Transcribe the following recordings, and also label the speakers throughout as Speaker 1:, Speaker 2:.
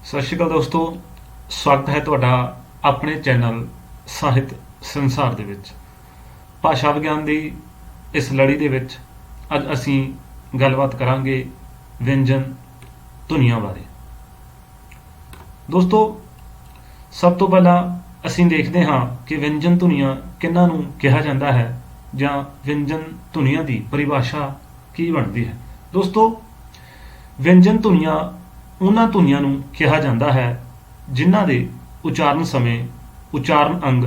Speaker 1: ਸਤਿ ਸ਼੍ਰੀ ਅਕਾਲ ਦੋਸਤੋ, ਸਵਾਗਤ ਹੈ ਤੁਹਾਡਾ ਆਪਣੇ ਚੈਨਲ ਸਾਹਿਤ ਸੰਸਾਰ ਦੇ ਵਿੱਚ। ਭਾਸ਼ਾ ਵਿਗਿਆਨ ਦੀ ਇਸ ਲੜੀ ਦੇ ਵਿੱਚ ਅੱਜ ਅਸੀਂ ਗੱਲਬਾਤ ਕਰਾਂਗੇ ਵਿਅੰਜਨ ਧੁਨੀਆਂ ਬਾਰੇ। ਦੋਸਤੋ, ਸਭ ਤੋਂ ਪਹਿਲਾਂ ਅਸੀਂ ਦੇਖਦੇ ਹਾਂ ਕਿ ਵਿਅੰਜਨ ਧੁਨੀਆਂ ਕਿਹਨਾਂ ਨੂੰ ਕਿਹਾ ਜਾਂਦਾ ਹੈ ਜਾਂ ਵਿਅੰਜਨ ਧੁਨੀਆਂ ਦੀ ਪਰਿਭਾਸ਼ਾ ਕੀ ਬਣਦੀ ਹੈ। ਦੋਸਤੋ, ਵਿਅੰਜਨ ਧੁਨੀਆਂ ਉਹਨਾਂ ਧੁਨੀਆਂ ਨੂੰ ਕਿਹਾ ਜਾਂਦਾ ਹੈ ਜਿਨ੍ਹਾਂ ਦੇ ਉਚਾਰਨ ਸਮੇਂ ਉਚਾਰਨ ਅੰਗ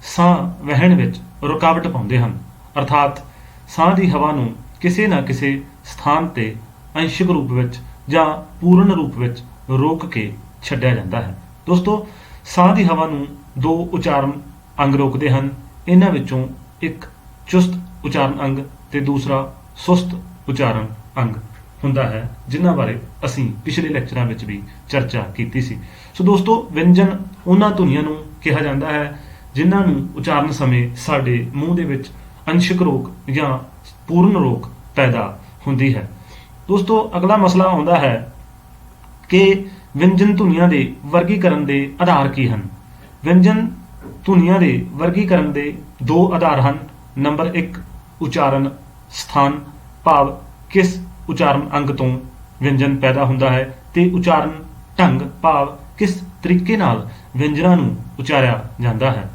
Speaker 1: ਸਾਹ ਵਹਿਣ ਵਿੱਚ ਰੁਕਾਵਟ ਪਾਉਂਦੇ ਹਨ, ਅਰਥਾਤ ਸਾਹ ਦੀ ਹਵਾ ਨੂੰ ਕਿਸੇ ਨਾ ਕਿਸੇ ਸਥਾਨ ਤੇ ਅੰਸ਼ਕ ਰੂਪ ਵਿੱਚ ਜਾਂ ਪੂਰਨ ਰੂਪ ਵਿੱਚ ਰੋਕ ਕੇ ਛੱਡਿਆ ਜਾਂਦਾ ਹੈ। ਦੋਸਤੋ, ਸਾਹ ਦੀ ਹਵਾ ਨੂੰ ਦੋ ਉਚਾਰਨ ਅੰਗ ਰੋਕਦੇ ਹਨ। ਇਹਨਾਂ ਵਿੱਚੋਂ ਇੱਕ ਚੁਸਤ ਉਚਾਰਨ ਅੰਗ ਤੇ ਦੂਸਰਾ ਸੁਸਤ ਉਚਾਰਨ ਅੰਗ ਹੁੰਦਾ ਹੈ, ਜਿਨ੍ਹਾਂ ਬਾਰੇ ਅਸੀਂ ਪਿਛਲੇ ਲੈਕਚਰਾਂ ਵਿੱਚ ਵੀ ਚਰਚਾ ਕੀਤੀ ਸੀ। ਸੋ ਦੋਸਤੋ, ਵਿਅੰਜਨ ਉਹਨਾਂ ਧੁਨੀਆਂ ਨੂੰ ਕਿਹਾ ਜਾਂਦਾ ਹੈ ਜਿਨ੍ਹਾਂ ਨੂੰ ਉਚਾਰਨ ਸਮੇਂ ਸਾਡੇ ਮੂੰਹ ਦੇ ਵਿੱਚ ਅੰਸ਼ਕ ਰੋਕ ਜਾਂ ਪੂਰਨ ਰੋਕ ਪੈਦਾ ਹੁੰਦੀ ਹੈ। ਦੋਸਤੋ, ਅਗਲਾ ਮਸਲਾ ਆਉਂਦਾ ਹੈ ਕਿ ਵਿਅੰਜਨ ਧੁਨੀਆਂ ਦੇ ਵਰਗੀਕਰਨ ਦੇ ਆਧਾਰ ਕੀ ਹਨ। ਵਿਅੰਜਨ ਧੁਨੀਆਂ ਦੇ ਵਰਗੀਕਰਨ ਦੇ ਦੋ ਆਧਾਰ ਹਨ। ਨੰਬਰ 1 ਉਚਾਰਨ ਸਥਾਨ, ਭਾਵ ਕਿਸ ਉਚਾਰਨ ਅੰਗ ਤੋਂ ਵਿਅੰਜਨ ਪੈਦਾ ਹੁੰਦਾ ਹੈ, ਤੇ ਉਚਾਰਨ ਢੰਗ, ਭਾਵ ਕਿਸ ਤਰੀਕੇ ਨਾਲ ਵਿਅੰਜਨਾਂ ਨੂੰ ਉਚਾਰਿਆ ਜਾਂਦਾ ਹੈ।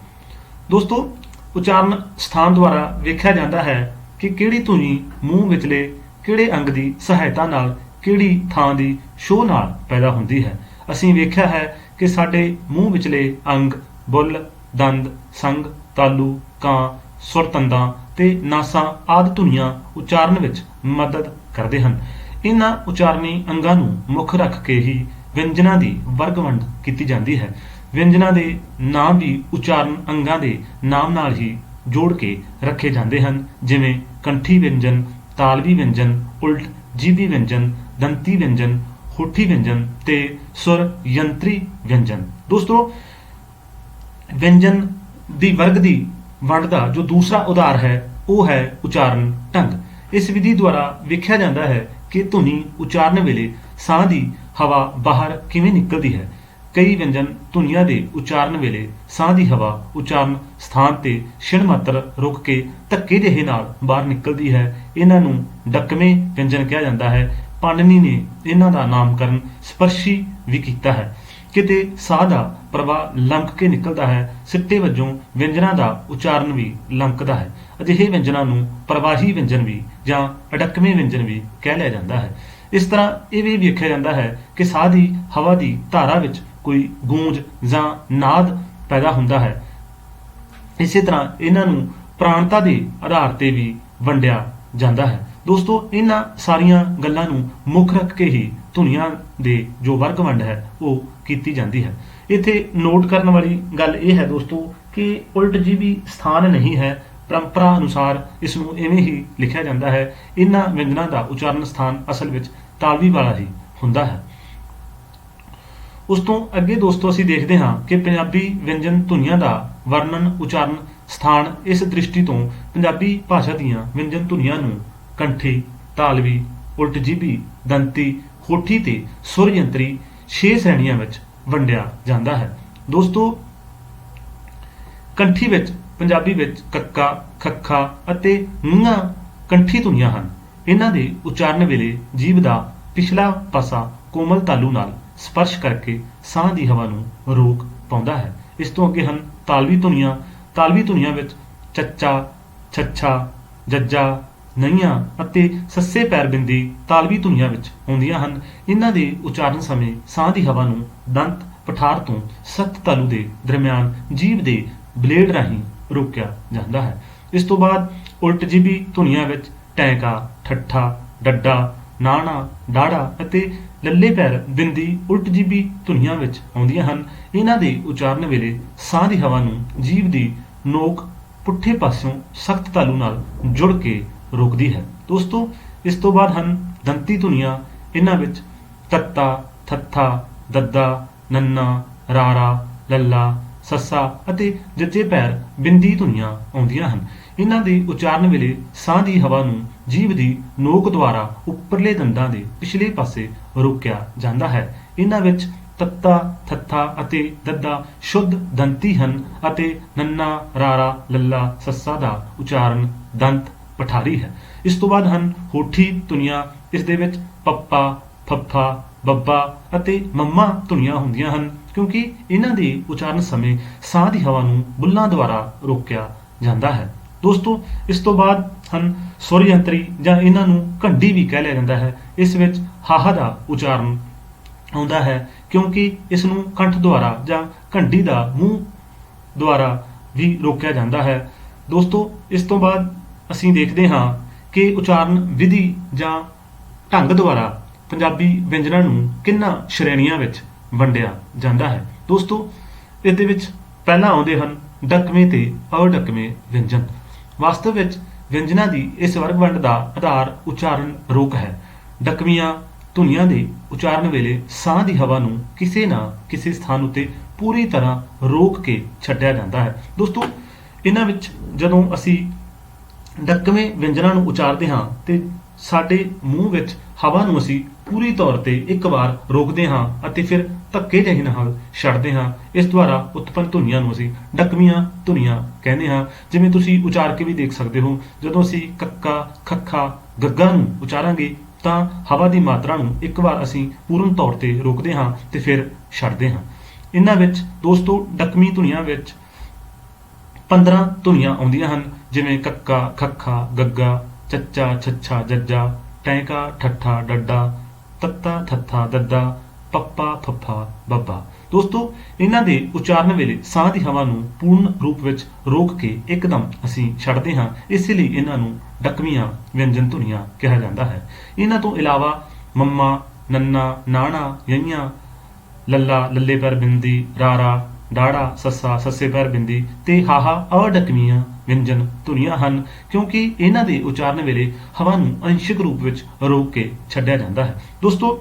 Speaker 1: ਦੋਸਤੋ, ਉਚਾਰਨ ਸਥਾਨ ਦੁਆਰਾ ਵੇਖਿਆ ਜਾਂਦਾ ਹੈ ਕਿ ਕਿਹੜੀ ਧੁਨੀ ਮੂੰਹ ਵਿਚਲੇ ਕਿਹੜੇ ਅੰਗ ਦੀ ਸਹਾਇਤਾ ਨਾਲ ਕਿਹੜੀ ਥਾਂ ਦੀ ਛੋਹ ਨਾਲ ਪੈਦਾ ਹੁੰਦੀ ਹੈ। ਅਸੀਂ ਵੇਖਿਆ ਹੈ ਕਿ ਸਾਡੇ ਮੂੰਹ ਵਿਚਲੇ ਅੰਗ ਬੁੱਲ, ਦੰਦ, ਸੰਗ, ਤਾਲੂ, ਕਾਂ, ਸੁਰਤੰਦਾਂ ਤੇ ਨਾਸਾਂ ਆਦਿ ਧੁਨੀਆਂ ਉਚਾਰਨ ਵਿੱਚ ਮਦਦ ਕਰਦੇ ਹਨ। ਇਹਨਾਂ ਉਚਾਰਨੀ ਅੰਗਾਂ ਨੂੰ ਮੁੱਖ ਰੱਖ ਕੇ ਹੀ ਵਿਅੰਜਨਾਂ ਦੀ ਵਰਗ-ਵੰਡ ਕੀਤੀ ਜਾਂਦੀ ਹੈ। ਵਿਅੰਜਨਾਂ ਦੇ ਨਾਮ ਵੀ ਉਚਾਰਨ ਅੰਗਾਂ ਦੇ ਨਾਮ ਨਾਲ ਹੀ ਜੋੜ ਕੇ ਰੱਖੇ ਜਾਂਦੇ ਹਨ, ਜਿਵੇਂ ਕੰਠੀ ਵਿਅੰਜਨ, ਤਾਲਵੀ ਵਿਅੰਜਨ, ਉਲਟ ਜੀਭੀ ਵਿਅੰਜਨ, ਦੰਤੀ ਵਿਅੰਜਨ, ਹੋਠੀ ਵਿਅੰਜਨ ਤੇ ਸੁਰ ਯੰਤਰੀ ਵਿਅੰਜਨ। ਦੋਸਤੋ, ਵਿਅੰਜਨ ਦੀ ਵਰਗ ਦੀ ਵੰਡ ਦਾ ਜੋ ਦੂਸਰਾ ਉਦਾਹਰ ਹੈ ਉਹ ਹੈ ਉਚਾਰਨ ਢੰਗ। ਇਸ ਵਿਧੀ ਦੁਆਰਾ ਵੇਖਿਆ ਜਾਂਦਾ ਹੈ ਕਿ ਧੁਨੀ ਉਚਾਰਨ ਵੇਲੇ ਸਾਹ ਦੀ ਹਵਾ ਬਾਹਰ ਕਿਵੇਂ ਨਿਕਲਦੀ ਹੈ। ਕਈ ਵਿਅੰਜਨ ਧੁਨੀਆਂ ਦੇ ਉਚਾਰਨ ਵੇਲੇ ਸਾਹ ਦੀ ਹਵਾ ਉਚਾਰਨ ਸਥਾਨ ਤੇ ਛਿਣ ਮਾਤਰ ਰੁਕ ਕੇ ਧੱਕੇ ਜਿਹੇ ਨਾਲ ਬਾਹਰ ਨਿਕਲਦੀ ਹੈ। ਇਹਨਾਂ ਨੂੰ ਡੱਕਵੇਂ ਵਿਅੰਜਨ ਕਿਹਾ ਜਾਂਦਾ ਹੈ। ਪਾਣਿਨੀ ਨੇ ਇਹਨਾਂ ਦਾ ਨਾਮਕਰਨ ਸਪਰਸ਼ੀ ਵੀ ਕੀਤਾ ਹੈ। ਕਿਤੇ ਸਾਹ ਦਾ ਪ੍ਰਵਾਹ ਲੰਕ ਕੇ ਨਿਕਲਦਾ ਹੈ, ਸਿੱਟੇ ਵਜੋਂ ਵਿਅੰਜਨਾਂ ਦਾ ਉਚਾਰਨ ਵੀ ਲੰਕਦਾ ਹੈ। ਅਜਿਹੇ ਵਿਅੰਜਨਾਂ ਨੂੰ ਪ੍ਰਵਾਹੀ ਵਿਅੰਜਨ ਵੀ ਜਾਂ ਅਡੱਕਵੇਂ ਵਿਅੰਜਨ ਵੀ ਕਹਿ ਲਿਆ ਜਾਂਦਾ ਹੈ। ਇਸ ਤਰ੍ਹਾਂ ਇਹ ਵੀ ਵੇਖਿਆ ਜਾਂਦਾ ਹੈ ਕਿ ਸਾਹ ਦੀ ਹਵਾ ਦੀ ਧਾਰਾ ਵਿੱਚ ਕੋਈ ਗੂੰਜ ਜਾਂ ਨਾਦ ਪੈਦਾ ਹੁੰਦਾ ਹੈ। ਇਸੇ ਤਰ੍ਹਾਂ ਇਹਨਾਂ ਨੂੰ ਪ੍ਰਾਣਤਾ ਦੇ ਆਧਾਰ ਤੇ ਵੀ ਵੰਡਿਆ ਜਾਂਦਾ ਹੈ। ਦੋਸਤੋ, ਇਹਨਾਂ ਸਾਰੀਆਂ ਗੱਲਾਂ ਨੂੰ ਮੁੱਖ ਰੱਖ ਕੇ ਹੀ ਧੁਨੀਆਂ ਦੇ ਜੋ ਵਰਗ ਵੰਡ ਹੈ ਉਹ ਕੀਤੀ ਜਾਂਦੀ ਹੈ। ਇੱਥੇ ਨੋਟ ਕਰਨ ਵਾਲੀ ਗੱਲ ਇਹ ਹੈ ਦੋਸਤੋ ਕਿ ਉਲਟ ਜੀਭੀ ਸਥਾਨ ਨਹੀਂ ਹੈ। ਪਰੰਪਰਾ ਅਨੁਸਾਰ ਇਸ ਨੂੰ ਇਵੇਂ ਹੀ ਲਿਖਿਆ ਜਾਂਦਾ ਹੈ। ਇਹਨਾਂ ਵਿਅੰਜਨਾਂ ਦਾ ਉਚਾਰਨ ਸਥਾਨ ਅਸਲ ਵਿੱਚ ਤਾਲਵੀ ਵਾਲਾ ਹੀ ਹੁੰਦਾ ਹੈ। ਉਸ ਤੋਂ ਅੱਗੇ ਦੋਸਤੋ ਅਸੀਂ ਦੇਖਦੇ ਹਾਂ ਕਿ ਪੰਜਾਬੀ ਵਿਅੰਜਨ ਧੁਨੀਆਂ ਦਾ ਵਰਣਨ ਉਚਾਰਨ ਸਥਾਨ ਇਸ ਦ੍ਰਿਸ਼ਟੀ ਤੋਂ ਪੰਜਾਬੀ ਭਾਸ਼ਾ ਦੀਆਂ ਵਿਅੰਜਨ ਧੁਨੀਆਂ ਨੂੰ ਕੰਠੀ, ਤਾਲਵੀ, ਉਲਟ ਜੀਭੀ, ਦੰਤੀ, ਹੋਠੀ ਤੇ ਸੁਰ ਯੰਤਰੀ 6 ਸ਼੍ਰੇਣੀਆਂ ਵਿੱਚ ਵੰਡਿਆ ਜਾਂਦਾ ਹੈ। ਦੋਸਤੋ, ਕੰਠੀ ਵਿੱਚ ਪੰਜਾਬੀ ਵਿੱਚ ਕੱਕਾ, ਖੱਖਾ ਅਤੇ ੰਘਾਂ ਕੰਠੀ ਧੁਨੀਆਂ ਹਨ। ਇਹਨਾਂ ਦੇ ਉਚਾਰਨ ਵੇਲੇ ਜੀਭ ਦਾ ਪਿਛਲਾ ਪਾਸਾ ਕੋਮਲ ਤਾਲੂ ਨਾਲ ਸਪਰਸ਼ ਕਰਕੇ ਸਾਹ ਦੀ ਹਵਾ ਨੂੰ ਰੋਕ ਪਾਉਂਦਾ ਹੈ। ਇਸ ਤੋਂ ਅੱਗੇ ਹਨ ਤਾਲਵੀ ਧੁਨੀਆਂ। ਤਾਲਵੀ ਧੁਨੀਆਂ ਵਿੱਚ ਚੱਚਾ, ਛੱਛਾ, ਜੱਜਾ, ਨਈਆਂ ਅਤੇ ਸੱਸੇ ਪੈਰ ਬਿੰਦੀ ਤਾਲਵੀ ਧੁਨੀਆਂ ਵਿੱਚ ਆਉਂਦੀਆਂ ਹਨ। ਇਹਨਾਂ ਦੇ ਉਚਾਰਨ ਸਮੇਂ ਸਾਹ ਦੀ ਹਵਾ ਨੂੰ ਦੰਤ ਪਠਾਰ ਤੋਂ ਸਖਤ ਤਾਲੂ ਦੇ ਦਰਮਿਆਨ ਜੀਭ ਦੇ ਬਲੇਡ ਰਾਹੀਂ ਰੋਕਿਆ ਜਾਂਦਾ ਹੈ। ਇਸ ਤੋਂ ਬਾਅਦ ਉਲਟ ਜੀਭੀ ਧੁਨੀਆਂ ਵਿੱਚ ਟੈਂਕਾ, ਠੱਠਾ, ਡੱਡਾ, ਨਾਣਾ, ਡਾੜਾ ਅਤੇ ਲੱਲੇ ਪੈਰ ਬਿੰਦੀ ਉਲਟ ਜੀਭੀ ਧੁਨੀਆਂ ਵਿੱਚ ਆਉਂਦੀਆਂ ਹਨ। ਇਹਨਾਂ ਦੇ ਉਚਾਰਨ ਵੇਲੇ ਸਾਹ ਦੀ ਹਵਾ ਨੂੰ ਜੀਭ ਦੀ ਨੋਕ ਪੁੱਠੇ ਪਾਸਿਓਂ ਸਖਤ ਤਾਲੂ ਨਾਲ ਜੁੜ ਕੇ ਰੋਕਦੀ ਹੈ। ਦੋਸਤੋ, ਇਸ ਤੋਂ ਬਾਅਦ ਹਨ ਦੰਤੀ ਧੁਨੀਆਂ। ਇਹਨਾਂ ਵਿੱਚ ਤੱਤਾ, ਥੱਥਾ, ਦੱਦਾ, ਨੰਨਾ, ਰਾਰਾ, ਲੱਲਾ, ਸੱਸਾ ਅਤੇ ਜੱਜੇ ਪੈਰ ਬਿੰਦੀ ਧੁਨੀਆਂ ਆਉਂਦੀਆਂ ਹਨ। ਇਹਨਾਂ ਦੇ ਉਚਾਰਨ ਵੇਲੇ ਸਾਹ ਦੀ ਹਵਾ ਨੂੰ ਜੀਭ ਦੀ ਨੋਕ ਦੁਆਰਾ ਉੱਪਰਲੇ ਦੰਦਾਂ ਦੇ ਪਿਛਲੇ ਪਾਸੇ ਰੋਕਿਆ ਜਾਂਦਾ ਹੈ। ਇਹਨਾਂ ਵਿੱਚ ਤੱਤਾ ਥੱਥਾ ਅਤੇ ਦੱਦਾ ਸ਼ੁੱਧ ਦੰਤੀ ਹਨ ਅਤੇ ਨੰਨਾ ਰਾਰਾ ਲੱਲਾ ਸੱਸਾ ਦਾ ਉਚਾਰਨ ਦੰਤ ਪਠਾਰੀ ਹੈ। ਇਸ ਤੋਂ ਬਾਅਦ ਹਨ ਹੋਠੀ ਧੁਨੀਆਂ। ਇਸ ਦੇ ਵਿੱਚ ਪੱਪਾ, ਫੱਫਾ, ਬੱਬਾ ਅਤੇ ਮੰਮਾ ਧੁਨੀਆਂ ਹੁੰਦੀਆਂ ਹਨ, ਕਿਉਂਕਿ ਇਹਨਾਂ ਦੇ ਉਚਾਰਨ ਸਮੇਂ ਸਾਹ ਦੀ ਹਵਾ ਨੂੰ ਬੁੱਲਾਂ ਦੁਆਰਾ ਰੋਕਿਆ ਜਾਂਦਾ ਹੈ। ਦੋਸਤੋ, ਇਸ ਤੋਂ ਬਾਅਦ ਹਨ ਸੁਰ ਯੰਤਰੀ ਜਾਂ ਇਹਨਾਂ ਨੂੰ ਘੰਟੀ ਵੀ ਕਹਿ ਲਿਆ ਜਾਂਦਾ ਹੈ। ਇਸ ਵਿੱਚ ਹਾਹਾ ਦਾ ਉਚਾਰਨ ਆਉਂਦਾ ਹੈ, ਕਿਉਂਕਿ ਇਸ ਨੂੰ ਕੰਠ ਦੁਆਰਾ ਜਾਂ ਘੰਟੀ ਦਾ ਮੂੰਹ ਦੁਆਰਾ ਵੀ ਰੋਕਿਆ ਜਾਂਦਾ ਹੈ। ਦੋਸਤੋ, ਇਸ ਤੋਂ ਬਾਅਦ ਅਸੀਂ ਦੇਖਦੇ ਹਾਂ ਕਿ ਉਚਾਰਨ ਵਿਧੀ ਜਾਂ ਢੰਗ ਦੁਆਰਾ ਪੰਜਾਬੀ ਵਿਅੰਜਨਾਂ ਨੂੰ ਕਿੰਨਾਂ ਸ਼੍ਰੇਣੀਆਂ ਵਿੱਚ ਵੰਡਿਆ ਜਾਂਦਾ ਹੈ। ਦੋਸਤੋ, ਇਸ ਦੇ ਵਿੱਚ ਪਹਿਲਾਂ ਆਉਂਦੇ ਹਨ ਢੱਕਵੇਂ ਤੇ ਅਢੱਕਵੇਂ ਵਿਅੰਜਨ। ਵਾਸਤਵ ਵਿੱਚ ਵਿਅੰਜਨਾਂ ਦੀ ਇਸ ਵਰਗ ਵੰਡ ਦਾ ਆਧਾਰ ਉਚਾਰਨ ਰੋਕ ਹੈ। ਢੱਕਵੀਆਂ ਧੁਨੀਆਂ ਦੇ ਉਚਾਰਨ ਵੇਲੇ ਸਾਹ ਦੀ ਹਵਾ ਨੂੰ ਕਿਸੇ ਨਾ ਕਿਸੇ ਸਥਾਨ ਉੱਤੇ ਪੂਰੀ ਤਰ੍ਹਾਂ ਰੋਕ ਕੇ ਛੱਡਿਆ ਜਾਂਦਾ ਹੈ। ਦੋਸਤੋ, ਇਹਨਾਂ ਵਿੱਚ ਜਦੋਂ ਅਸੀਂ ਢੱਕਵੇਂ ਵਿਅੰਜਨਾਂ ਨੂੰ ਉਚਾਰਦੇ ਹਾਂ ਤੇ ਸਾਡੇ ਮੂੰਹ ਵਿੱਚ ਹਵਾ ਨੂੰ ਅਸੀਂ ਪੂਰੀ ਤੌਰ ਤੇ ਇੱਕ ਵਾਰ ਰੋਕਦੇ ਹਾਂ ਅਤੇ ਫਿਰ ਧੱਕੇ ਜਿਹੇ ਨਾਲ ਛੱਡਦੇ ਹਾਂ। ਇਸ ਦੁਆਰਾ ਉਤਪੰਨ ਧੁਨੀਆਂ ਨੂੰ ਅਸੀਂ ਢੱਕਵੀਆਂ ਧੁਨੀਆਂ ਕਹਿੰਦੇ ਹਾਂ। ਜਿਵੇਂ ਤੁਸੀਂ ਉਚਾਰ ਕੇ ਵੀ ਦੇਖ ਸਕਦੇ ਹੋ, ਜਦੋਂ ਅਸੀਂ ਕੱਕਾ, ਖੱਖਾ, ਗੱਗਾ ਨੂੰ ਉਚਾਰਾਂਗੇ ਤਾਂ ਹਵਾ ਦੀ ਮਾਤਰਾ ਨੂੰ ਇੱਕ ਵਾਰ ਅਸੀਂ ਪੂਰਨ ਤੌਰ ਤੇ ਰੋਕਦੇ ਹਾਂ ਤੇ ਫਿਰ ਛੱਡਦੇ ਹਾਂ। ਇਹਨਾਂ ਵਿੱਚ ਦੋਸਤੋ ਢੱਕਵੀਂ ਧੁਨੀਆਂ ਵਿੱਚ 15 ਧੁਨੀਆਂ ਆਉਂਦੀਆਂ ਹਨ, ਜਿਵੇਂ ਕੱਕਾ, ਖੱਖਾ, ਗੱਗਾ, ਚੱਚਾ, ਛੱਛਾ, ਜੱਜਾ, ਟੈਂਕਾ, ਠੱਠਾ, ਡੱਡਾ, ਤੱਤਾ, ਥੱਥਾ, ਦੱਦਾ, ਪੱਪਾ, ਫੱਫਾ, ਬੱਬਾ। ਦੋਸਤੋ, ਇਹਨਾਂ ਦੇ ਉਚਾਰਨ ਵੇਲੇ ਸਾਹ ਦੀ ਹਵਾ ਨੂੰ ਪੂਰਨ ਰੂਪ ਵਿੱਚ ਰੋਕ ਕੇ ਇੱਕਦਮ ਅਸੀਂ ਛੱਡਦੇ ਹਾਂ, ਇਸ ਲਈ ਇਹਨਾਂ ਨੂੰ ਢੱਕਵੀਆਂ ਵਿਅੰਜਨ ਧੁਨੀਆਂ ਕਿਹਾ ਜਾਂਦਾ ਹੈ। ਇਹਨਾਂ ਤੋਂ ਇਲਾਵਾ ਮੰਮਾ, ਨੰਨਾ, ਨਾਣਾ, ਯਈਆਂ, ਲੱਲਾ, ਲੱਲੇ ਪੈਰ ਬਿੰਦੀ, ਰਾਰਾ, ਡਾੜਾ, ਸੱਸਾ, ਸੱਸੇ ਪੈਰ ਬਿੰਦੀ ਤੇ ਹਾਹਾ ਅਢੱਕਵੀਆਂ ਵਿਅੰਜਨ ਧੁਨੀਆਂ ਹਨ, ਕਿਉਂਕਿ ਇਹਨਾਂ ਦੇ ਉਚਾਰਨ ਵੇਲੇ ਹਵਾ ਨੂੰ ਅੰਸ਼ਿਕ ਰੂਪ ਵਿੱਚ ਰੋਕ ਕੇ ਛੱਡਿਆ ਜਾਂਦਾ ਹੈ। ਦੋਸਤੋ,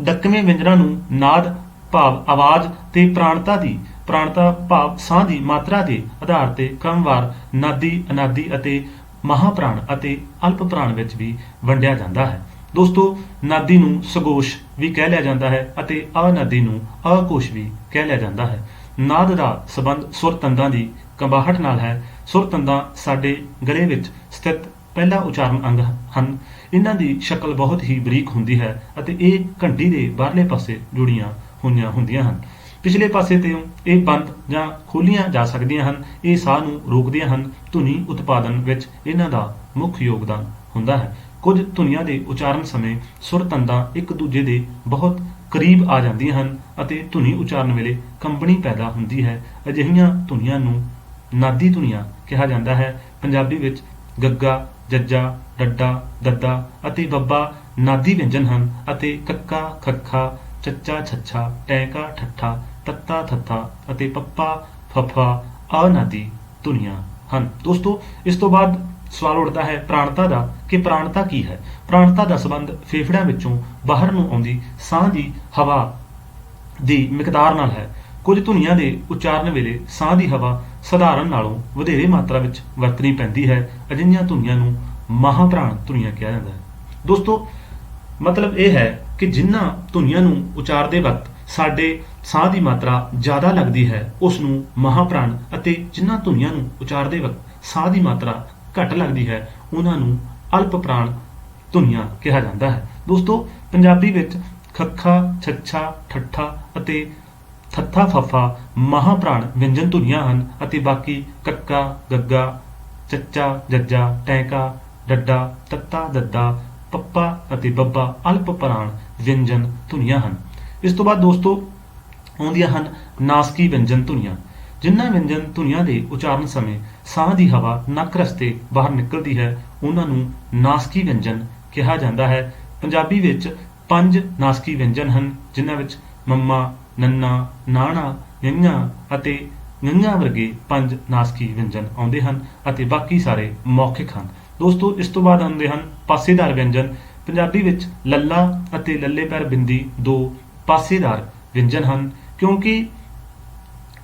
Speaker 1: ਢੱਕਵੇਂ ਵਿਅੰਜਨਾਂ ਨੂੰ ਨਾਦ ਭਾਵ ਆਵਾਜ਼ ਤੇ ਪ੍ਰਾਣਤਾ ਭਾਵ ਸਾਹ ਦੀ ਮਾਤਰਾ ਦੇ ਆਧਾਰ ਤੇ ਕ੍ਰਮਵਾਰ ਨਾਦੀ, ਅਨਾਦੀ ਅਤੇ ਮਹਾਪ੍ਰਾਣ ਅਤੇ ਅਲਪ ਪ੍ਰਾਣ ਵਿੱਚ ਵੀ ਵੰਡਿਆ ਜਾਂਦਾ ਹੈ। ਦੋਸਤੋ, ਨਾਦੀ ਨੂੰ ਸਗੋਸ਼ ਵੀ ਕਹਿ ਲਿਆ ਜਾਂਦਾ ਹੈ ਅਤੇ ਅਨਾਦੀ ਨੂੰ ਅਘੋਸ਼ ਵੀ ਕਹਿ ਲਿਆ ਜਾਂਦਾ ਹੈ। ਨਾਦ ਦਾ ਸੰਬੰਧ ਸੁਰ ਤੰਦਾਂ ਦੀ ਕੰਬਾਹਟ ਨਾਲ ਹੈ। ਸੁਰ ਤੰਦਾਂ ਸਾਡੇ ਗਲੇ ਵਿੱਚ ਸਥਿਤ ਪਹਿਲਾ ਉਚਾਰਨ ਅੰਗ ਹਨ। ਇਹਨਾਂ ਦੀ ਸ਼ਕਲ ਬਹੁਤ ਹੀ ਬਰੀਕ ਹੁੰਦੀ ਹੈ ਅਤੇ ਇਹ ਘੰਟੀ ਦੇ ਬਾਹਰਲੇ ਪਾਸੇ ਜੁੜੀਆਂ ਹੋਈਆਂ ਹੁੰਦੀਆਂ ਹਨ। ਪਿਛਲੇ ਪਾਸੇ ਤੋਂ ਇਹ ਬੰਦ ਜਾਂ ਖੋਲੀਆਂ ਜਾ ਸਕਦੀਆਂ ਹਨ। ਇਹ ਸਾਹ ਨੂੰ ਰੋਕਦੀਆਂ ਹਨ। ਧੁਨੀ ਉਤਪਾਦਨ ਵਿੱਚ ਇਹਨਾਂ ਦਾ ਮੁੱਖ ਯੋਗਦਾਨ ਹੁੰਦਾ ਹੈ। ਕੁਝ ਧੁਨੀਆਂ ਦੇ ਉਚਾਰਨ ਸਮੇਂ ਸੁਰ ਤੰਦਾਂ ਇੱਕ ਦੂਜੇ ਦੇ ਬਹੁਤ ਕਰੀਬ ਆ ਜਾਂਦੀਆਂ ਹਨ ਅਤੇ ਧੁਨੀ ਉਚਾਰਨ ਵੇਲੇ ਕੰਬਣੀ ਪੈਦਾ ਹੁੰਦੀ ਹੈ। ਅਜਿਹੀਆਂ ਧੁਨੀਆਂ ਨੂੰ ਨਾਦੀ ਧੁਨੀਆਂ ਕਿਹਾ ਜਾਂਦਾ ਹੈ। ਪੰਜਾਬੀ ਵਿੱਚ ਗੱਗਾ, ਜੱਜਾ, ਡੱਡਾ, ਦੱਦਾ ਅਤੇ ਬੱਬਾ ਨਾਦੀ ਵਿਅੰਜਨ ਹਨ ਅਤੇ ਕੱਕਾ, ਖੱਖਾ, ਚੱਚਾ, ਛੱਛਾ, ਟੈਂਕਾ, ਠੱਠਾ, ਤੱਤਾ, ਥੱਥਾ ਅਤੇ ਪੱਪਾ, ਫੱਫਾ ਅਨਾਦੀ ਧੁਨੀਆਂ ਹਨ। ਦੋਸਤੋ, ਇਸ ਤੋਂ ਬਾਅਦ ਸਵਾਲ ਉੱਠਦਾ ਹੈ ਪ੍ਰਾਣਤਾ ਦਾ ਕਿ ਪ੍ਰਾਣਤਾ ਕੀ ਹੈ। ਪ੍ਰਾਣਤਾ ਦਾ ਸੰਬੰਧ ਫੇਫੜਿਆਂ ਵਿੱਚੋਂ ਬਾਹਰ ਨੂੰ ਆਉਂਦੀ ਸਾਹ ਦੀ ਹਵਾ ਦੀ ਮਿਕਦਾਰ ਨਾਲ ਹੈ। ਕੁਝ ਧੁਨੀਆਂ ਦੇ ਉਚਾਰਨ ਵੇਲੇ ਸਾਹ ਦੀ ਹਵਾ ਸਧਾਰਨ ਨਾਲੋਂ ਵਧੇਰੇ ਮਾਤਰਾ ਵਿੱਚ ਵਰਤਣੀ ਪੈਂਦੀ ਹੈ। ਅਜਿਹੀਆਂ ਧੁਨੀਆਂ ਨੂੰ ਮਹਾਪ੍ਰਾਣ ਧੁਨੀਆਂ ਕਿਹਾ ਜਾਂਦਾ ਹੈ। ਦੋਸਤੋ, ਮਤਲਬ ਇਹ ਹੈ ਕਿ ਜਿਨ੍ਹਾਂ ਧੁਨੀਆਂ ਨੂੰ ਉਚਾਰਦੇ ਵਕਤ ਸਾਡੇ ਸਾਹ ਦੀ ਮਾਤਰਾ ਜ਼ਿਆਦਾ ਲੱਗਦੀ ਹੈ ਉਸ ਨੂੰ ਮਹਾਪ੍ਰਾਣ ਅਤੇ ਜਿਨ੍ਹਾਂ ਧੁਨੀਆਂ ਨੂੰ ਉਚਾਰਦੇ ਵਕਤ ਸਾਹ ਦੀ ਮਾਤਰਾ ਘੱਟ ਲੱਗਦੀ ਹੈ ਉਹਨਾਂ ਨੂੰ ਅਲਪ ਪ੍ਰਾਣ ਧੁਨੀਆਂ ਕਿਹਾ ਜਾਂਦਾ ਹੈ। ਦੋਸਤੋ, ਪੰਜਾਬੀ ਵਿੱਚ ਖੱਖਾ, ਛੱਛਾ, ਠੱਠਾ ਅਤੇ ਥੱਥਾ, ਫੱਫਾ ਮਹਾਪ੍ਰਾਣ ਵਿਅੰਜਨ ਧੁਨੀਆਂ ਹਨ ਅਤੇ ਬਾਕੀ ਕੱਕਾ, ਗੱਗਾ, ਚੱਚਾ, ਜੱਜਾ, ਟੈਂਕਾ, ਡੱਡਾ, ਤੱਤਾ, ਦੱਦਾ, ਪੱਪਾ ਅਤੇ ਬੱਬਾ ਅਲਪ ਪ੍ਰਾਣ ਵਿਅੰਜਨ ਧੁਨੀਆਂ ਹਨ। ਇਸ ਤੋਂ ਬਾਅਦ ਦੋਸਤੋ ਆਉਂਦੀਆਂ ਹਨ ਨਾਸਕੀ ਵਿਅੰਜਨ ਧੁਨੀਆਂ। ਜਿਨ੍ਹਾਂ ਵਿਅੰਜਨ ਧੁਨੀਆਂ ਦੇ ਉਚਾਰਨ ਸਮੇਂ ਸਾਹ ਦੀ ਹਵਾ ਨੱਕ ਰਸਤੇ ਬਾਹਰ ਨਿਕਲਦੀ ਹੈ ਉਹਨਾਂ ਨੂੰ ਨਾਸਕੀ ਵਿਅੰਜਨ ਕਿਹਾ ਜਾਂਦਾ ਹੈ। ਪੰਜਾਬੀ ਵਿੱਚ 5 ਨਾਸਕੀ ਵਿਅੰਜਨ ਹਨ, ਜਿਨ੍ਹਾਂ ਵਿੱਚ ਮੰਮਾ, ਨੰਨਾ, ਨਾਣਾ, ਯਈਆਂ ਅਤੇ ਗਈਆਂ ਵਰਗੇ 5 ਨਾਸਕੀ ਵਿਅੰਜਨ ਆਉਂਦੇ ਹਨ ਅਤੇ ਬਾਕੀ ਸਾਰੇ ਮੌਖਿਕ ਹਨ। ਦੋਸਤੋ, ਇਸ ਤੋਂ ਬਾਅਦ ਆਉਂਦੇ ਹਨ ਪਾਸੇਦਾਰ ਵਿਅੰਜਨ। ਪੰਜਾਬੀ ਵਿੱਚ ਲੱਲਾ ਅਤੇ ਲੱਲੇ ਪੈਰ ਬਿੰਦੀ 2 ਪਾਸੇਦਾਰ ਵਿਅੰਜਨ ਹਨ, ਕਿਉਂਕਿ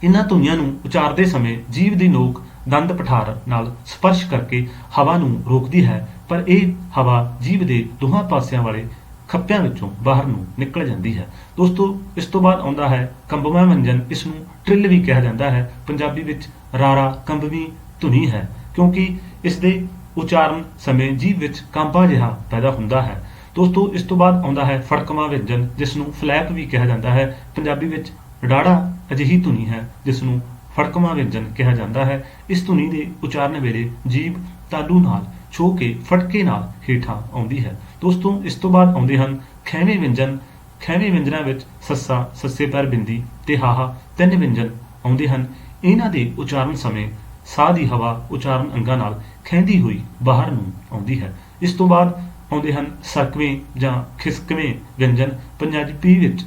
Speaker 1: ਇਹਨਾਂ ਧੁਨੀਆਂ ਨੂੰ ਉਚਾਰਦੇ ਸਮੇਂ ਜੀਭ ਦੀ ਨੋਕ ਦੰਦ ਪਠਾਰ ਨਾਲ ਸਪਰਸ਼ ਕਰਕੇ ਹਵਾ ਨੂੰ ਰੋਕਦੀ ਹੈ, ਪਰ ਇਹ ਹਵਾ ਜੀਭ ਦੇ ਦੋਹਾਂ ਪਾਸਿਆਂ ਵਾਲੇ ਖੱਪਿਆਂ ਵਿੱਚੋਂ ਬਾਹਰ ਨੂੰ ਨਿਕਲ ਜਾਂਦੀ ਹੈ। ਦੋਸਤੋ ਇਸ ਤੋਂ ਬਾਅਦ ਆਉਂਦਾ ਹੈ ਕੰਬਵਾਂ ਵਿਅੰਜਨ। ਇਸ ਨੂੰ ਟ੍ਰਿਲ ਵੀ ਕਿਹਾ ਜਾਂਦਾ ਹੈ। ਪੰਜਾਬੀ ਵਿੱਚ ਰਾਰਾ ਕੰਬਵੀਂ ਧੁਨੀ ਹੈ, ਕਿਉਂਕਿ ਇਸ ਦੇ ਉਚਾਰਨ ਸਮੇਂ ਜੀਭ ਵਿੱਚ ਕੰਬਾ ਜਿਹਾ ਪੈਦਾ ਹੁੰਦਾ ਹੈ। ਦੋਸਤੋ ਇਸ ਤੋਂ ਬਾਅਦ ਆਉਂਦਾ ਹੈ ਫੜਕਵਾਂ ਵਿਅੰਜਨ, ਜਿਸ ਨੂੰ ਫਲੈਪ ਵੀ ਕਿਹਾ ਜਾਂਦਾ ਹੈ। ਪੰਜਾਬੀ ਵਿੱਚ ਡਾੜਾ ਅਜਿਹੀ ਧੁਨੀ ਹੈ ਜਿਸ ਨੂੰ ਫੜਕਵਾਂ ਵਿਅੰਜਨ ਕਿਹਾ ਜਾਂਦਾ ਹੈ। ਇਸ ਧੁਨੀ ਦੇ ਉਚਾਰਨ ਵੇਲੇ ਜੀਭ ਤਾਲੂ ਨਾਲ ਛੋਹ ਕੇ ਫਟਕੇ ਨਾਲ ਹੇਠਾਂ ਆਉਂਦੀ ਹੈ। ਦੋਸਤੋ ਇਸ ਤੋਂ ਬਾਅਦ ਆਉਂਦੇ ਹਨ ਖੈਵੇਂ ਵਿਅੰਜਨ। ਖੈਵੇਂ ਵਿਅੰਜਨਾਂ ਵਿੱਚ ਸੱਸਾ, ਸੱਸੇ ਪੈਰ ਬਿੰਦੀ ਤੇ ਹਾਹਾ 3 ਵਿਅੰਜਨ ਆਉਂਦੇ ਹਨ। ਇਹਨਾਂ ਦੇ ਉਚਾਰਨ ਸਮੇਂ ਸਾਹ ਦੀ ਹਵਾ ਉਚਾਰਨ ਅੰਗਾਂ ਨਾਲ ਖਹਿੰਦੀ ਹੋਈ ਬਾਹਰ ਨੂੰ ਆਉਂਦੀ ਹੈ। ਇਸ ਤੋਂ ਬਾਅਦ ਆਉਂਦੇ ਹਨ ਸਰਕਵੇਂ ਜਾਂ ਖਿਸਕਵੇਂ ਵਿਅੰਜਨ। ਪੰਜਾਬੀ ਵਿੱਚ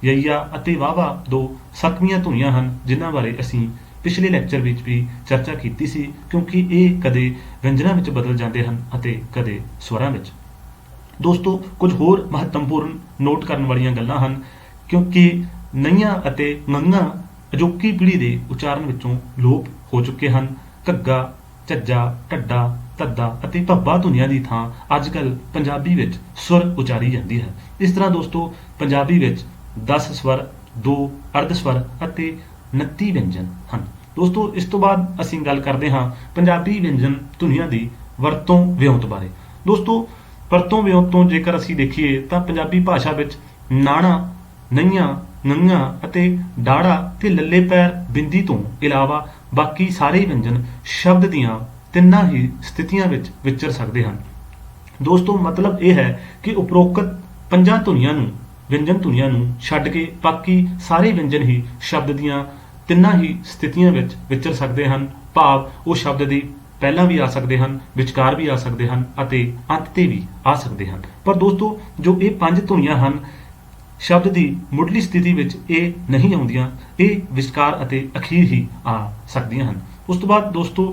Speaker 1: ਯਈਆ ਅਤੇ ਵਾਵਾ 2 ਸਕਵੀਆਂ ਧੁਨੀਆਂ ਹਨ, ਜਿਨ੍ਹਾਂ ਬਾਰੇ ਅਸੀਂ ਪਿਛਲੇ ਲੈਕਚਰ ਵਿੱਚ ਵੀ ਚਰਚਾ ਕੀਤੀ ਸੀ, ਕਿਉਂਕਿ ਇਹ ਕਦੇ ਵਿਅੰਜਨਾਂ ਵਿੱਚ ਬਦਲ ਜਾਂਦੇ ਹਨ ਅਤੇ ਕਦੇ ਸਵਰਾਂ ਵਿੱਚ। ਦੋਸਤੋ ਕੁਝ ਹੋਰ ਮਹੱਤਵਪੂਰਨ ਨੋਟ ਕਰਨ ਵਾਲੀਆਂ ਗੱਲਾਂ ਹਨ, ਕਿਉਂਕਿ ਨਈਆਂ ਅਤੇ ਨੰਗਾ ਅਜੋਕੀ ਪੀੜ੍ਹੀ ਦੇ ਉਚਾਰਨ ਵਿੱਚੋਂ ਲੋਪ ਹੋ ਚੁੱਕੇ ਹਨ। ਘੱਗਾ, ਝੱਜਾ, ਢੱਡਾ, ਧੱਦਾ ਅਤੇ ਭੱਬਾ ਧੁਨੀਆਂ ਦੀ ਥਾਂ ਅੱਜ ਕੱਲ੍ਹ ਪੰਜਾਬੀ ਵਿੱਚ ਸੁਰ ਉਚਾਰੀ ਜਾਂਦੀ ਹੈ। ਇਸ ਤਰ੍ਹਾਂ ਦੋਸਤੋ ਪੰਜਾਬੀ ਵਿੱਚ 10 ਸਵਰ, 2 ਅਰਧ ਸਵਰ ਅਤੇ 29 ਵਿਅੰਜਨ ਹਨ। ਦੋਸਤੋ ਇਸ ਤੋਂ ਬਾਅਦ ਅਸੀਂ ਗੱਲ ਕਰਦੇ ਹਾਂ ਪੰਜਾਬੀ ਵਿਅੰਜਨ ਧੁਨੀਆਂ ਦੀ ਵਰਤੋਂ ਵਿਉਂਤ ਬਾਰੇ। ਦੋਸਤੋ ਵਰਤੋਂ ਵਿਉਂਤ ਤੋਂ ਜੇਕਰ ਅਸੀਂ ਦੇਖੀਏ ਤਾਂ ਪੰਜਾਬੀ ਭਾਸ਼ਾ ਵਿੱਚ ਨਾਣਾ, ਨਈਆਂ, ਨੰਗਾ ਅਤੇ ਡਾੜਾ ਤੇ ਲੱਲੇ ਪੈਰ ਬਿੰਦੀ ਤੋਂ ਇਲਾਵਾ ਬਾਕੀ ਸਾਰੇ ਵਿਅੰਜਨ ਸ਼ਬਦ ਦੀਆਂ ਤਿੰਨਾਂ ਹੀ ਸਥਿਤੀਆਂ ਵਿੱਚ ਵਿਚਰ ਸਕਦੇ ਹਨ। ਦੋਸਤੋ ਮਤਲਬ ਇਹ ਹੈ ਕਿ ਉਪਰੋਕਤ 5 ਧੁਨੀਆਂ ਨੂੰ, ਵਿਅੰਜਨ ਧੁਨੀਆਂ ਨੂੰ ਛੱਡ ਕੇ ਬਾਕੀ ਸਾਰੇ ਵਿਅੰਜਨ ਹੀ ਸ਼ਬਦ ਦੀਆਂ ਤਿੰਨਾਂ ਹੀ ਸਥਿਤੀਆਂ ਵਿੱਚ ਵਿਚਰ ਸਕਦੇ ਹਨ। ਭਾਵ ਉਹ ਸ਼ਬਦ ਦੀ ਪਹਿਲਾਂ ਵੀ ਆ ਸਕਦੇ ਹਨ, ਵਿਚਕਾਰ ਵੀ ਆ ਸਕਦੇ ਹਨ ਅਤੇ ਅੰਤ ਤੇ ਵੀ ਆ ਸਕਦੇ ਹਨ। ਪਰ ਦੋਸਤੋ ਜੋ ਇਹ 5 ਧੁਨੀਆਂ ਹਨ, ਸ਼ਬਦ ਦੀ ਮੁੱਢਲੀ ਸਥਿਤੀ ਵਿੱਚ ਇਹ ਨਹੀਂ ਆਉਂਦੀਆਂ, ਇਹ ਵਿਚਕਾਰ ਅਤੇ ਅਖੀਰ ਹੀ ਆ ਸਕਦੀਆਂ ਹਨ। ਉਸ ਤੋਂ ਬਾਅਦ ਦੋਸਤੋ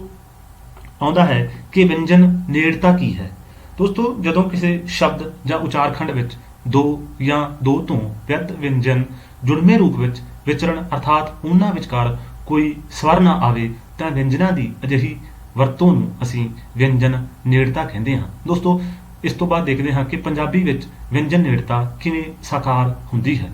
Speaker 1: ਆਉਂਦਾ ਹੈ ਕਿ ਵਿਅੰਜਨ ਨੇੜਤਾ ਕੀ ਹੈ। ਦੋਸਤੋ ਜਦੋਂ ਕਿਸੇ ਸ਼ਬਦ ਜਾਂ ਉਚਾਰਖੰਡ ਵਿੱਚ 2 ਜਾਂ 2 ਤੋਂ ਵੱਧ ਵਿਅੰਜਨ ਜੁੜਵੇਂ ਰੂਪ ਵਿੱਚ ਵਿਚਰਨ, ਅਰਥਾਤ ਉਹਨਾਂ ਵਿਚਕਾਰ ਕੋਈ ਸਵਰ ਨਾ ਆਵੇ, ਤਾਂ ਵਿਅੰਜਨਾਂ ਦੀ ਅਜਿਹੀ ਵਰਤੋਂ ਨੂੰ ਅਸੀਂ ਵਿਅੰਜਨ ਨੇੜਤਾ ਕਹਿੰਦੇ ਹਾਂ। ਦੋਸਤੋ ਇਸ ਤੋਂ ਬਾਅਦ ਦੇਖਦੇ ਹਾਂ ਕਿ ਪੰਜਾਬੀ ਵਿੱਚ ਵਿਅੰਜਨ ਨੇੜਤਾ ਕਿਵੇਂ ਸਾਕਾਰ ਹੁੰਦੀ ਹੈ।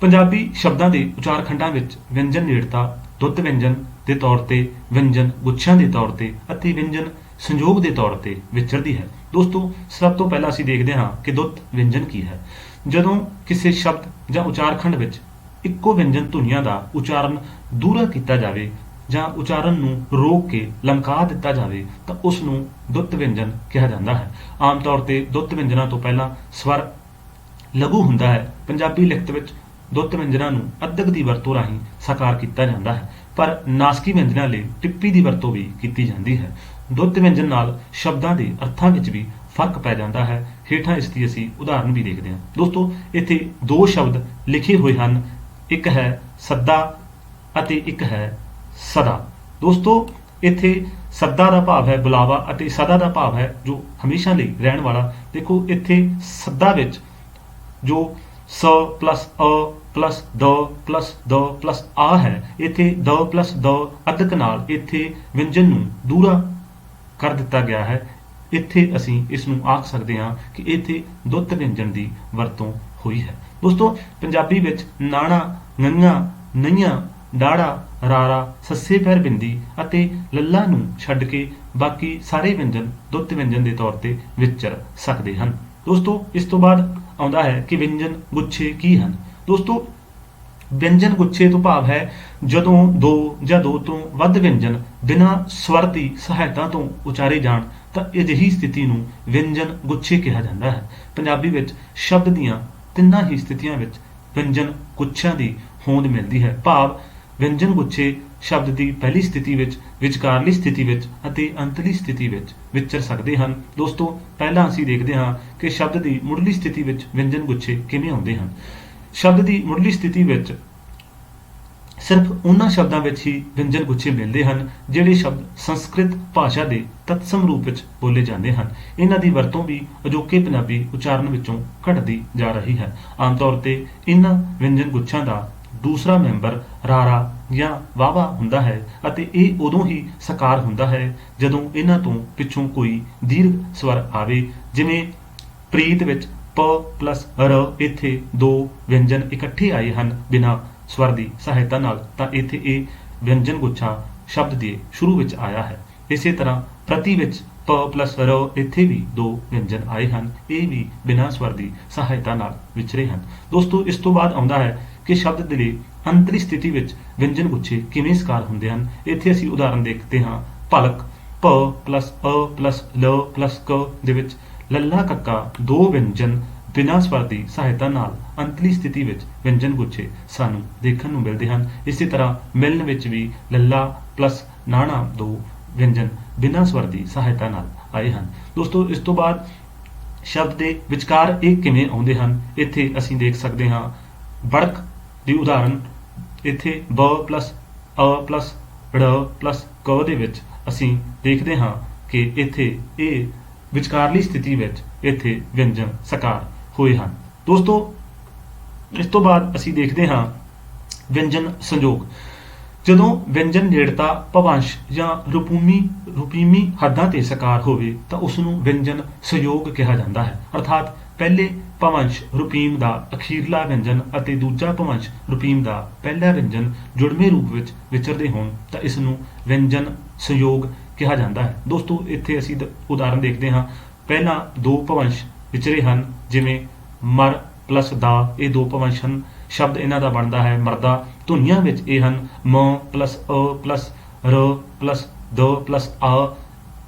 Speaker 1: ਪੰਜਾਬੀ ਸ਼ਬਦਾਂ ਦੇ ਉਚਾਰਖੰਡਾਂ ਵਿੱਚ ਵਿਅੰਜਨ ਨੇੜਤਾ ਦੁੱਤ ਵਿਅੰਜਨ ਦੇ ਤੌਰ ਤੇ, ਵਿਅੰਜਨ ਗੁੱਛਿਆਂ ਦੇ ਤੌਰ ਤੇ ਅਤੇ ਵਿਅੰਜਨ ਸੰਯੋਗ ਦੇ ਤੌਰ ਤੇ ਵਿਚਰਦੀ ਹੈ। ਦੋਸਤੋ ਸਭ ਤੋਂ ਪਹਿਲਾਂ ਅਸੀਂ ਦੇਖਦੇ ਹਾਂ ਕਿ ਦੁੱਤ ਵਿਅੰਜਨ ਕੀ ਹੈ। ਜਦੋਂ ਕਿਸੇ ਸ਼ਬਦ ਜਾਂ ਉਚਾਰਖੰਡ ਵਿੱਚ ਇੱਕੋ ਵਿਅੰਜਨ ਧੁਨੀਆਂ ਦਾ ਉਚਾਰਨ ਦੂਹਰਾ ਕੀਤਾ ਜਾਵੇ ਜਾਂ ਉਚਾਰਨ ਨੂੰ ਰੋਕ ਕੇ ਲਮਕਾ ਦਿੱਤਾ ਜਾਵੇ ਤਾਂ ਉਸ ਨੂੰ ਦੁੱਤ ਵਿਅੰਜਨ ਕਿਹਾ ਜਾਂਦਾ ਹੈ। ਆਮ ਤੌਰ ਤੇ ਦੁੱਤ ਵਿਅੰਜਨਾਂ ਤੋਂ ਪਹਿਲਾਂ ਸਵਰ ਲਘੂ ਹੁੰਦਾ ਹੈ। ਪੰਜਾਬੀ ਲਿਖਤ ਵਿੱਚ ਦੁੱਤ ਵਿਅੰਜਨਾਂ ਨੂੰ ਅੱਧਕ ਦੀ ਵਰਤੋਂ ਰਾਹੀਂ ਸਾਕਾਰ ਕੀਤਾ ਜਾਂਦਾ ਹੈ, ਪਰ ਨਾਸਕੀ ਵਿਅੰਜਨਾਂ ਲਈ ਟਿੱਪੀ ਦੀ ਵਰਤੋਂ ਵੀ ਕੀਤੀ ਜਾਂਦੀ ਹੈ। ਦੁੱਤ ਵਿਅੰਜਨ ਨਾਲ ਸ਼ਬਦਾਂ ਦੇ ਅਰਥਾਂ ਵਿੱਚ ਵੀ ਫਰਕ ਪੈ ਜਾਂਦਾ ਹੈ। ਹੇਠਾਂ ਇਸ ਦੀ ਅਸੀਂ ਉਦਾਹਰਨ ਵੀ ਦੇਖਦੇ ਹਾਂ। ਦੋਸਤੋ ਇੱਥੇ 2 ਸ਼ਬਦ ਲਿਖੇ ਹੋਏ ਹਨ, ਇੱਕ ਹੈ ਸੱਦਾ ਅਤੇ ਇੱਕ ਹੈ ਸਦਾ। ਦੋਸਤੋ ਇੱਥੇ ਸੱਦਾ ਦਾ ਭਾਵ ਹੈ ਬੁਲਾਵਾ ਅਤੇ ਸਦਾ ਦਾ ਭਾਵ ਹੈ ਜੋ ਹਮੇਸ਼ਾ ਲਈ ਰਹਿਣ ਵਾਲਾ। ਦੇਖੋ ਇੱਥੇ ਸੱਦਾ ਵਿੱਚ ਜੋ ਸ ਪਲਸ ਅ ਪਲਸ ਦ ਪਲਸ ਦ ਪਲਸ ਆ ਹੈ, ਇੱਥੇ ਦ ਪਲਸ ਦ ਅੱਧਕ ਨਾਲ ਇੱਥੇ ਵਿਅੰਜਨ ਨੂੰ ਦੂਹਰਾ ਕਰ ਦਿੱਤਾ ਗਿਆ ਹੈ। ਇੱਥੇ ਅਸੀਂ ਇਸ ਨੂੰ ਆਖ ਸਕਦੇ ਹਾਂ ਕਿ ਇੱਥੇ ਦੁੱਤ ਵਿਅੰਜਨ ਦੀ ਵਰਤੋਂ ਹੋਈ ਹੈ। ਦੋਸਤੋ ਪੰਜਾਬੀ ਵਿੱਚ ਨਾਣਾ, ਨੰਗਾ, ਨਈਆਂ, ਡਾੜਾ, ਰਾਰਾ, ਸੱਸੇ ਪੈਰ ਬਿੰਦੀ ਅਤੇ ਲੱਲਾ ਨੂੰ ਛੱਡ ਕੇ ਬਾਕੀ ਸਾਰੇ ਵਿਅੰਜਨ ਦੁੱਤ ਵਿਅੰਜਨ ਦੇ ਤੌਰ ਤੇ ਵਿਚਰ ਸਕਦੇ ਹਨ। ਦੋਸਤੋ ਇਸ ਤੋਂ ਬਾਅਦ ਆਉਂਦਾ ਹੈ ਕਿ ਵਿਅੰਜਨ ਗੁੱਛੇ ਕੀ ਹਨ। ਦੋਸਤੋ ਵਿਅੰਜਨ ਗੁੱਛੇ ਤੋਂ ਭਾਵ ਹੈ ਜਦੋਂ 2 ਜਾਂ 2 ਤੋਂ ਵੱਧ ਵਿਅੰਜਨ ਬਿਨਾਂ ਸਵਰ ਦੀ ਸਹਾਇਤਾ ਤੋਂ ਉਚਾਰੇ ਜਾਣ ਤਾਂ ਅਜਿਹੀ ਸਥਿਤੀ ਨੂੰ ਵਿਅੰਜਨ ਗੁੱਛੇ ਕਿਹਾ ਜਾਂਦਾ ਹੈ। ਪੰਜਾਬੀ ਵਿੱਚ ਸ਼ਬਦ ਦੀਆਂ ਤਿੰਨਾਂ ਹੀ ਸਥਿਤੀਆਂ ਵਿੱਚ ਵਿਅੰਜਨ ਗੁੱਛਿਆਂ ਦੀ ਹੋਂਦ ਮਿਲਦੀ ਹੈ। ਭਾਵ ਵਿਅੰਜਨ ਗੁੱਛੇ ਸ਼ਬਦ ਦੀ ਪਹਿਲੀ ਸਥਿਤੀ ਵਿੱਚ, ਵਿਚਕਾਰਲੀ ਸਥਿਤੀ ਵਿੱਚ ਅਤੇ ਅੰਤਲੀ ਸਥਿਤੀ ਵਿੱਚ ਵਿਚਰ ਸਕਦੇ ਹਨ। ਦੋਸਤੋ ਪਹਿਲਾਂ ਅਸੀਂ ਦੇਖਦੇ ਹਾਂ ਕਿ ਸ਼ਬਦ ਦੀ ਮੁੱਢਲੀ ਸਥਿਤੀ ਵਿੱਚ ਵਿਅੰਜਨ ਗੁੱਛੇ ਕਿਵੇਂ ਆਉਂਦੇ ਹਨ। ਸ਼ਬਦ ਦੀ ਮੁੱਢਲੀ ਸਥਿਤੀ ਵਿੱਚ ਸਿਰਫ ਉਹਨਾਂ ਸ਼ਬਦਾਂ ਵਿੱਚ ਹੀ ਵਿਅੰਜਨ ਗੁੱਛੇ ਮਿਲਦੇ ਹਨ ਜਿਹੜੇ ਸ਼ਬਦ ਸੰਸਕ੍ਰਿਤ ਭਾਸ਼ਾ ਦੇ ਤਤਸਮ ਰੂਪ ਵਿੱਚ ਬੋਲੇ ਜਾਂਦੇ ਹਨ। ਇਹਨਾਂ ਦੀ ਵਰਤੋਂ ਵੀ ਅਜੋਕੇ ਪੰਜਾਬੀ ਉਚਾਰਨ ਵਿੱਚੋਂ ਘਟਦੀ ਜਾ ਰਹੀ ਹੈ। ਆਮ ਤੌਰ ਤੇ ਇਹਨਾਂ ਵਿਅੰਜਨ ਗੁੱਛਾਂ ਦਾ ਦੂਸਰਾ ਮੈਂਬਰ ਰਾਰਾ ਜਾਂ ਵਾਵਾ ਹੁੰਦਾ ਹੈ ਅਤੇ ਇਹ ਉਦੋਂ ਹੀ ਸਾਕਾਰ ਹੁੰਦਾ ਹੈ ਜਦੋਂ ਇਹਨਾਂ ਤੋਂ ਪਿੱਛੋਂ ਕੋਈ ਦੀਰਘ ਸਵਰ ਆਵੇ। ਜਿਵੇਂ ਪ੍ਰੀਤ ਵਿੱਚ ਪ ਪਲਸ ਰ ਇੱਥੇ ਦੋ ਵਿਅੰਜਨ ਇਕੱਠੇ ਆਏ ਹਨ ਬਿਨਾਂ ਸਵਰ ਦੀ ਸਹਾਇਤਾ ਨਾਲ, ਤਾਂ ਇੱਥੇ ਇਹ ਵਿਅੰਜਨ ਗੁੱਛਾ ਸ਼ਬਦ ਦੇ ਸ਼ੁਰੂ ਵਿੱਚ ਆਇਆ ਹੈ। ਇਸੇ ਤਰ੍ਹਾਂ ਪ੍ਰਤੀ ਵਿੱਚ ਪ ਪਲਸ ਰ ਇੱਥੇ ਵੀ ਦੋ ਵਿਅੰਜਨ ਆਏ ਹਨ, ਇਹ ਵੀ ਬਿਨਾਂ ਸਵਰ ਦੀ ਸਹਾਇਤਾ ਨਾਲ ਵਿਚਰੇ ਹਨ। ਦੋਸਤੋ, ਇਸ ਤੋਂ ਬਾਅਦ ਆਉਂਦਾ ਹੈ ਕਿ ਸ਼ਬਦ ਦੇ ਲਈ ਅੰਤਲੀ ਸਥਿਤੀ ਵਿੱਚ ਵਿਅੰਜਨ ਗੁੱਛੇ ਕਿਵੇਂ ਸਕਾਰ ਹੁੰਦੇ ਹਨ। ਇੱਥੇ ਅਸੀਂ ਉਦਾਹਰਨ ਦੇਖਦੇ ਹਾਂ। ਭਲਕ ਪ ਪਲਸ ਅ ਪਲਸ ਲ ਪਲਸ ਕ ਦੇ ਵਿੱਚ ਲੱਲਾ ਕੱਕਾ ਦੋ ਵਿਅੰਜਨ ਬਿਨਾਂ ਸਵਰ ਦੀ ਸਹਾਇਤਾ ਨਾਲ ਅੰਤਲੀ ਸਥਿਤੀ ਵਿੱਚ ਵਿਅੰਜਨ ਗੁੱਛੇ ਸਾਨੂੰ ਦੇਖਣ ਨੂੰ ਮਿਲਦੇ ਹਨ। ਇਸੇ ਤਰ੍ਹਾਂ ਮਿਲਣ ਵਿੱਚ ਵੀ ਲੱਲਾ ਪਲਸ ਨਾਣਾ ਦੋ ਵਿਅੰਜਨ ਬਿਨਾਂ ਸਵਰ ਦੀ ਸਹਾਇਤਾ ਨਾਲ ਆਏ ਹਨ। ਦੋਸਤੋ, ਇਸ ਤੋਂ ਬਾਅਦ ਸ਼ਬਦ ਦੇ ਵਿਚਕਾਰ ਇਹ ਕਿਵੇਂ ਆਉਂਦੇ ਹਨ, ਇੱਥੇ ਅਸੀਂ ਦੇਖ ਸਕਦੇ ਹਾਂ। ਬੜਕ ਦੀ ਉਦਾਹਰਨ ਇੱਥੇ ਬ ਪਲਸ ਅ ਪਲਸ ੜ ਪਲਸ ਕ ਦੇ ਵਿੱਚ ਅਸੀਂ ਦੇਖਦੇ ਹਾਂ ਕਿ ਇੱਥੇ ਇਹ ਵਿਚਕਾਰਲੀ ਸਥਿਤੀ ਵਿੱਚ ਇੱਥੇ ਵਿਅੰਜਨ ਸਕਾਰ ਹੋਏ ਹਨ। ਦੋਸਤੋ, ਇਸ ਤੋਂ ਬਾਅਦ ਅਸੀਂ ਦੇਖਦੇ ਹਾਂ ਵਿਅੰਜਨ ਸੰਯੋਗ। ਜਦੋਂ ਵਿਅੰਜਨ ਨੇੜਤਾ ਭਵੰਸ਼ ਜਾਂ ਰੂਪੀਮੀ ਹੱਦਾਂ ਤੇ ਸਕਾਰ ਹੋਵੇ ਤਾਂ ਉਸ ਨੂੰ ਵਿਅੰਜਨ ਸੰਯੋਗ ਕਿਹਾ ਜਾਂਦਾ ਹੈ। ਅਰਥਾਤ ਪਹਿਲੇ ਭਵੰਸ਼ ਰੂਪੀਮ ਦਾ ਅਖੀਰਲਾ ਵਿਅੰਜਨ ਅਤੇ ਦੂਜਾ ਭਵੰਸ਼ ਰੂਪੀਮ ਦਾ ਪਹਿਲਾ ਵਿਅੰਜਨ ਜੁੜਵੇਂ ਰੂਪ ਵਿੱਚ ਵਿਚਰਦੇ ਹੋਣ ਤਾਂ ਇਸ ਨੂੰ ਵਿਅੰਜਨ ਸੰਯੋਗ ਕਿਹਾ ਜਾਂਦਾ ਹੈ। ਦੋਸਤੋ, ਇੱਥੇ ਅਸੀਂ ਉਦਾਹਰਨ ਦੇਖਦੇ ਹਾਂ। ਪਹਿਲਾਂ ਦੋ ਭਵੰਸ਼ ਵਿਚਰੇ ਹਨ, ਜਿਵੇਂ ਮਰ ਪਲਸ ਦਾ, ਇਹ ਦੋ ਭਵੰਸ਼ ਹਨ। ਸ਼ਬਦ ਇਹਨਾਂ ਦਾ ਬਣਦਾ ਹੈ ਮਰਦਾ। ਧੁਨੀਆਂ ਵਿੱਚ ਇਹ ਹਨ ਮ ਪਲਸ ਅ ਪਲਸ ਰ ਪਲਸ ਦ ਪਲਸ ਆ,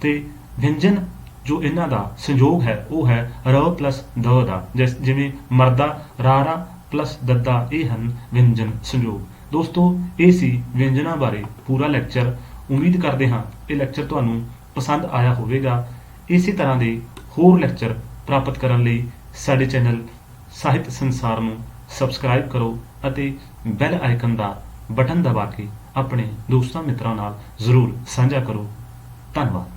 Speaker 1: ਤੇ ਵਿਅੰਜਨ ਜੋ ਇਹਨਾਂ ਦਾ ਸੰਯੋਗ ਹੈ ਉਹ ਹੈ ਰ ਪਲਸ ਦ ਦਾ, ਜਿਵੇਂ ਮਰਦਾ ਰਾਰਾ ਪਲਸ ਦੱਦਾ, ਇਹ ਹਨ ਵਿਅੰਜਨ ਸੰਯੋਗ। ਦੋਸਤੋ, ਇਹ ਸੀ ਵਿਅੰਜਨਾਂ ਬਾਰੇ ਪੂਰਾ ਲੈਕਚਰ। ਉਮੀਦ ਕਰਦੇ ਹਾਂ ਇਹ ਲੈਕਚਰ ਤੁਹਾਨੂੰ ਪਸੰਦ ਆਇਆ ਹੋਵੇਗਾ। ਇਸੇ ਤਰ੍ਹਾਂ ਦੇ ਹੋਰ ਲੈਕਚਰ ਪ੍ਰਾਪਤ ਕਰਨ ਲਈ ਸਾਡੇ ਚੈਨਲ ਸਾਹਿਤ ਸੰਸਾਰ ਨੂੰ ਸਬਸਕ੍ਰਾਈਬ ਕਰੋ ਅਤੇ ਬੈਲ ਆਈਕਨ ਦਾ ਬਟਨ ਦਬਾ ਕੇ ਆਪਣੇ ਦੋਸਤਾਂ ਮਿੱਤਰਾਂ ਨਾਲ ਜ਼ਰੂਰ ਸਾਂਝਾ ਕਰੋ। ਧੰਨਵਾਦ।